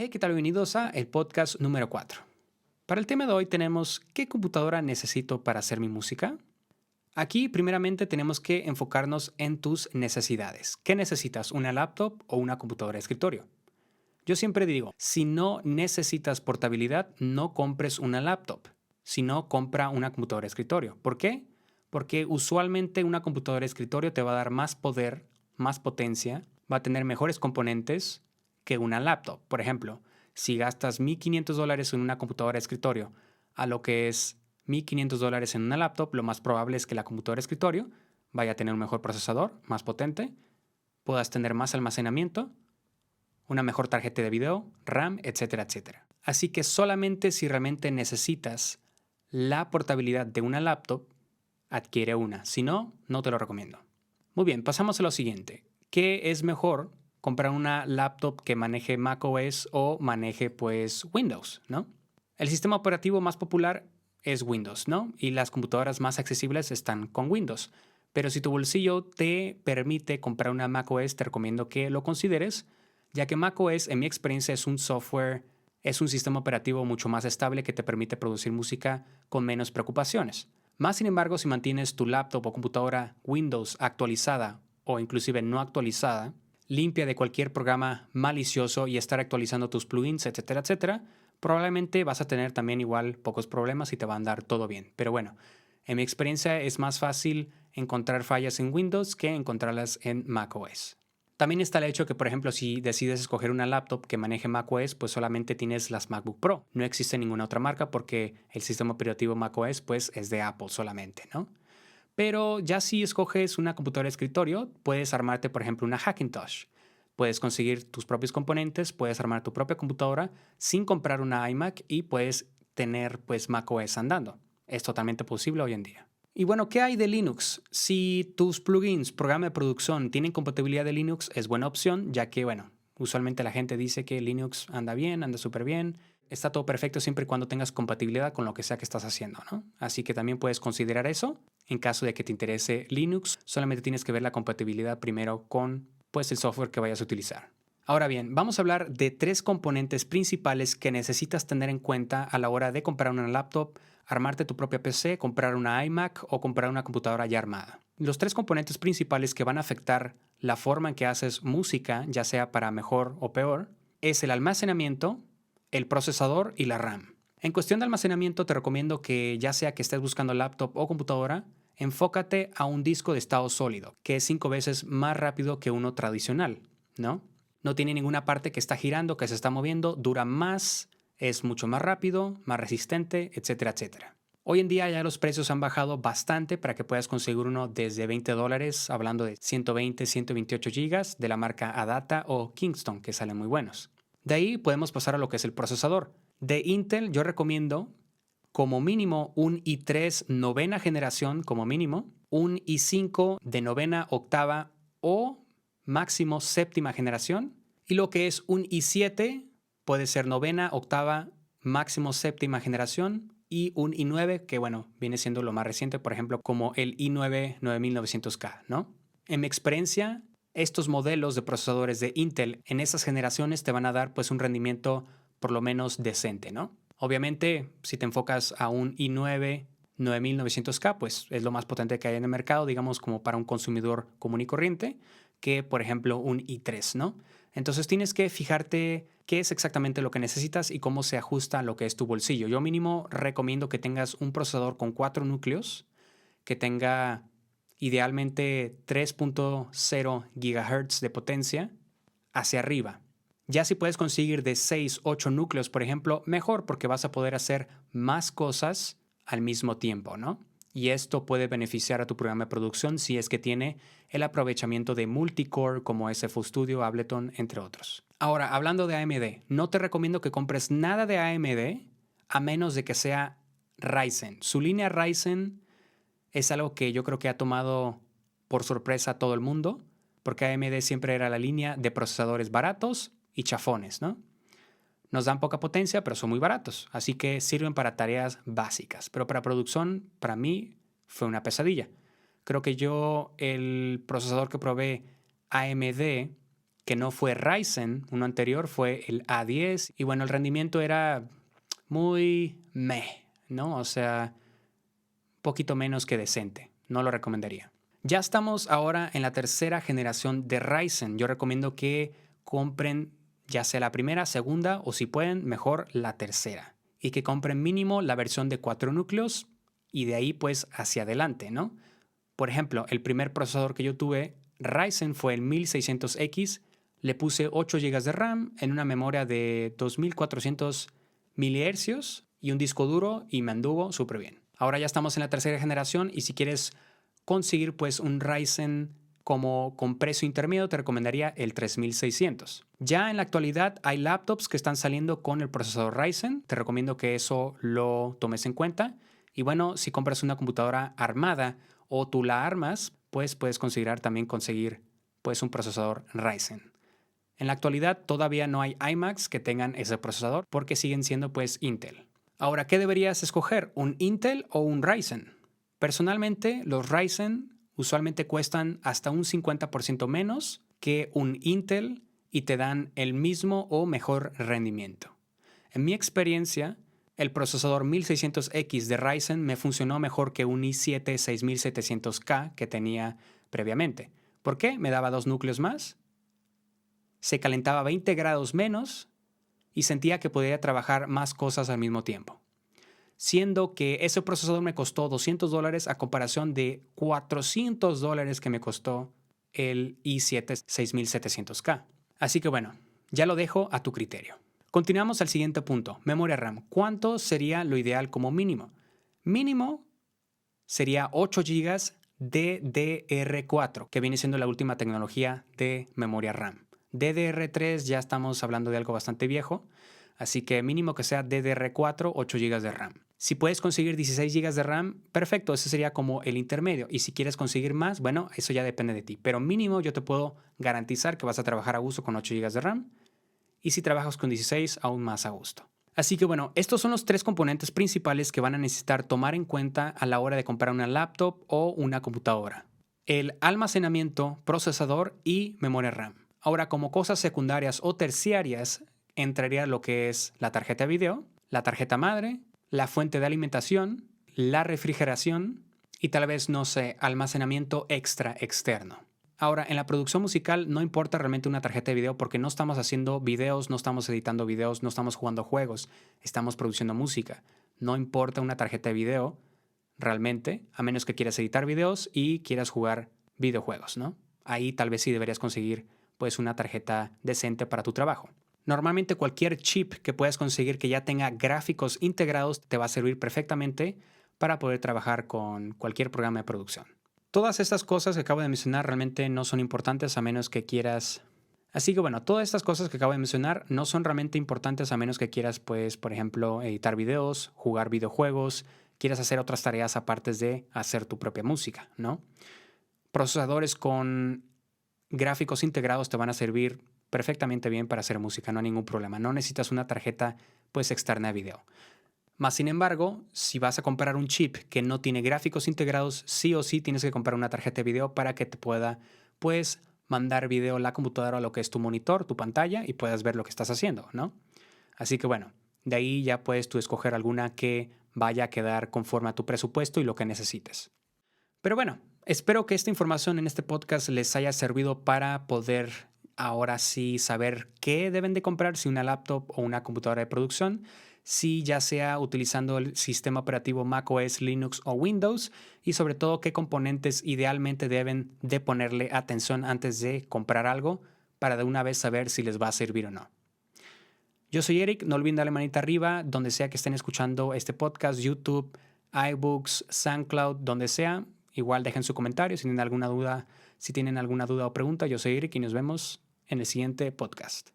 Hey, ¿qué tal? Bienvenidos a el podcast número 4. Para el tema de hoy tenemos ¿qué computadora necesito para hacer mi música? Aquí primeramente tenemos que enfocarnos en tus necesidades. ¿Qué necesitas? ¿Una laptop o una computadora de escritorio? Yo siempre digo, si no necesitas portabilidad, no compres una laptop. Si no, compra una computadora de escritorio. ¿Por qué? Porque usualmente una computadora de escritorio te va a dar más poder, más potencia, va a tener mejores componentes que una laptop. Por ejemplo, si gastas $1,500 en una computadora de escritorio a lo que es $1,500 en una laptop, lo más probable es que la computadora de escritorio vaya a tener un mejor procesador, más potente, puedas tener más almacenamiento, una mejor tarjeta de video, RAM, etcétera, etcétera. Así que solamente si realmente necesitas la portabilidad de una laptop, adquiere una. Si no, no te lo recomiendo. Muy bien, pasamos a lo siguiente. ¿Qué es mejor? Comprar una laptop que maneje macOS o maneje pues Windows, ¿no? El sistema operativo más popular es Windows, ¿no? Y las computadoras más accesibles están con Windows. Pero si tu bolsillo te permite comprar una macOS, te recomiendo que lo consideres, ya que macOS, en mi experiencia, es un software, es un sistema operativo mucho más estable que te permite producir música con menos preocupaciones. Más sin embargo, si mantienes tu laptop o computadora Windows actualizada o inclusive no actualizada, limpia de cualquier programa malicioso y estar actualizando tus plugins, etcétera, etcétera, probablemente vas a tener también igual pocos problemas y te va a andar todo bien. Pero bueno, en mi experiencia es más fácil encontrar fallas en Windows que encontrarlas en macOS. También está el hecho que, por ejemplo, si decides escoger una laptop que maneje macOS, pues solamente tienes las MacBook Pro. No existe ninguna otra marca porque el sistema operativo macOS pues es de Apple solamente, ¿no? Pero ya si escoges una computadora de escritorio, puedes armarte, por ejemplo, una Hackintosh. Puedes conseguir tus propios componentes, puedes armar tu propia computadora sin comprar una iMac y puedes tener pues macOS andando. Es totalmente posible hoy en día. Y bueno, ¿qué hay de Linux? Si tus plugins, programa de producción, tienen compatibilidad de Linux, es buena opción, ya que, bueno, usualmente la gente dice que Linux anda bien, anda súper bien. Está todo perfecto siempre y cuando tengas compatibilidad con lo que sea que estás haciendo, ¿no? Así que también puedes considerar eso. En caso de que te interese Linux, solamente tienes que ver la compatibilidad primero con, pues, el software que vayas a utilizar. Ahora bien, vamos a hablar de 3 componentes principales que necesitas tener en cuenta a la hora de comprar una laptop, armarte tu propia PC, comprar una iMac o comprar una computadora ya armada. Los 3 componentes principales que van a afectar la forma en que haces música, ya sea para mejor o peor, es el almacenamiento, el procesador y la RAM. En cuestión de almacenamiento te recomiendo que ya sea que estés buscando laptop o computadora, enfócate a un disco de estado sólido, que es 5 veces más rápido que uno tradicional, ¿no? No tiene ninguna parte que está girando, que se está moviendo, dura más, es mucho más rápido, más resistente, etcétera, etcétera. Hoy en día ya los precios han bajado bastante para que puedas conseguir uno desde $20, hablando de 120, 128 GB de la marca Adata o Kingston, que salen muy buenos. De ahí podemos pasar a lo que es el procesador. De Intel yo recomiendo como mínimo un i3 novena generación como mínimo, un i5 de novena octava o máximo séptima generación, y lo que es un i7 puede ser novena, octava, máximo séptima generación, y un i9 que bueno, viene siendo lo más reciente, por ejemplo, como el i9 9900K, ¿no? En mi experiencia, estos modelos de procesadores de Intel en esas generaciones te van a dar pues un rendimiento por lo menos decente, ¿no? Obviamente, si te enfocas a un i9 9900K, pues es lo más potente que hay en el mercado, digamos, como para un consumidor común y corriente, que por ejemplo un i3, ¿no? Entonces tienes que fijarte qué es exactamente lo que necesitas y cómo se ajusta a lo que es tu bolsillo. Yo mínimo recomiendo que tengas un procesador con 4 núcleos, que tenga idealmente 3.0 GHz de potencia hacia arriba. Ya si puedes conseguir de 6, 8 núcleos, por ejemplo, mejor porque vas a poder hacer más cosas al mismo tiempo, ¿no? Y esto puede beneficiar a tu programa de producción si es que tiene el aprovechamiento de multicore como es FL Studio, Ableton, entre otros. Ahora, hablando de AMD, no te recomiendo que compres nada de AMD a menos de que sea Ryzen. Su línea Ryzen es algo que yo creo que ha tomado por sorpresa a todo el mundo, porque AMD siempre era la línea de procesadores baratos y chafones, ¿no? Nos dan poca potencia, pero son muy baratos, así que sirven para tareas básicas. Pero para producción, para mí, fue una pesadilla. Creo que yo, el procesador que probé AMD, que no fue Ryzen, uno anterior fue el A10, y bueno, el rendimiento era muy meh, ¿no? O sea, poquito menos que decente. No lo recomendaría. Ya estamos ahora en la tercera generación de Ryzen. Yo recomiendo que compren ya sea la primera, segunda o si pueden, mejor la tercera. Y que compren mínimo la versión de 4 núcleos y de ahí pues hacia adelante, ¿no? Por ejemplo, el primer procesador que yo tuve, Ryzen, fue el 1600X. Le puse 8 GB de RAM en una memoria de 2400 MHz y un disco duro y me anduvo súper bien. Ahora ya estamos en la tercera generación y si quieres conseguir pues un Ryzen como con precio intermedio, te recomendaría el 3600. Ya en la actualidad hay laptops que están saliendo con el procesador Ryzen. Te recomiendo que eso lo tomes en cuenta. Y bueno, si compras una computadora armada o tú la armas, pues puedes considerar también conseguir pues un procesador Ryzen. En la actualidad todavía no hay iMacs que tengan ese procesador porque siguen siendo pues Intel. Ahora, ¿qué deberías escoger? ¿Un Intel o un Ryzen? Personalmente, los Ryzen usualmente cuestan hasta un 50% menos que un Intel y te dan el mismo o mejor rendimiento. En mi experiencia, el procesador 1600X de Ryzen me funcionó mejor que un i7 6700K que tenía previamente. ¿Por qué? Me daba 2 núcleos más, se calentaba 20 grados menos y sentía que podía trabajar más cosas al mismo tiempo. Siendo que ese procesador me costó $200 a comparación de $400 que me costó el i7 6700K. Así que bueno, ya lo dejo a tu criterio. Continuamos al siguiente punto, memoria RAM. ¿Cuánto sería lo ideal como mínimo? Mínimo sería 8 GB DDR4, que viene siendo la última tecnología de memoria RAM. DDR3 ya estamos hablando de algo bastante viejo, así que mínimo que sea DDR4, 8 GB de RAM. Si puedes conseguir 16 GB de RAM, perfecto, ese sería como el intermedio. Y si quieres conseguir más, bueno, eso ya depende de ti. Pero mínimo yo te puedo garantizar que vas a trabajar a gusto con 8 GB de RAM. Y si trabajas con 16, aún más a gusto. Así que bueno, estos son los 3 componentes principales que van a necesitar tomar en cuenta a la hora de comprar una laptop o una computadora. El almacenamiento, procesador y memoria RAM. Ahora, como cosas secundarias o terciarias, entraría lo que es la tarjeta de video, la tarjeta madre, la fuente de alimentación, la refrigeración y tal vez, no sé, almacenamiento extra externo. Ahora, en la producción musical no importa realmente una tarjeta de video porque no estamos haciendo videos, no estamos editando videos, no estamos jugando juegos, estamos produciendo música. No importa una tarjeta de video realmente, a menos que quieras editar videos y quieras jugar videojuegos, ¿no? Ahí tal vez sí deberías conseguir pues una tarjeta decente para tu trabajo. Normalmente cualquier chip que puedas conseguir que ya tenga gráficos integrados te va a servir perfectamente para poder trabajar con cualquier programa de producción. Todas estas cosas que acabo de mencionar realmente no son importantes a menos que quieras... Así que bueno, todas estas cosas que acabo de mencionar no son realmente importantes a menos que quieras, pues, por ejemplo, editar videos, jugar videojuegos, quieras hacer otras tareas aparte de hacer tu propia música, ¿no? Procesadores con gráficos integrados te van a servir perfectamente bien para hacer música, no hay ningún problema. No necesitas una tarjeta, pues, externa de video. Más sin embargo, si vas a comprar un chip que no tiene gráficos integrados, sí o sí tienes que comprar una tarjeta de video para que te pueda, pues, mandar video a la computadora a lo que es tu monitor, tu pantalla y puedas ver lo que estás haciendo, ¿no? Así que bueno, de ahí ya puedes tú escoger alguna que vaya a quedar conforme a tu presupuesto y lo que necesites. Pero bueno, espero que esta información en este podcast les haya servido para poder ahora sí saber qué deben de comprar, si una laptop o una computadora de producción, si ya sea utilizando el sistema operativo macOS, Linux o Windows y sobre todo qué componentes idealmente deben de ponerle atención antes de comprar algo para de una vez saber si les va a servir o no. Yo soy Eric, no olviden darle manita arriba donde sea que estén escuchando este podcast, YouTube, iBooks, SoundCloud, donde sea. Igual dejen su comentario si tienen alguna duda o pregunta. Yo soy Eric y nos vemos en el siguiente podcast.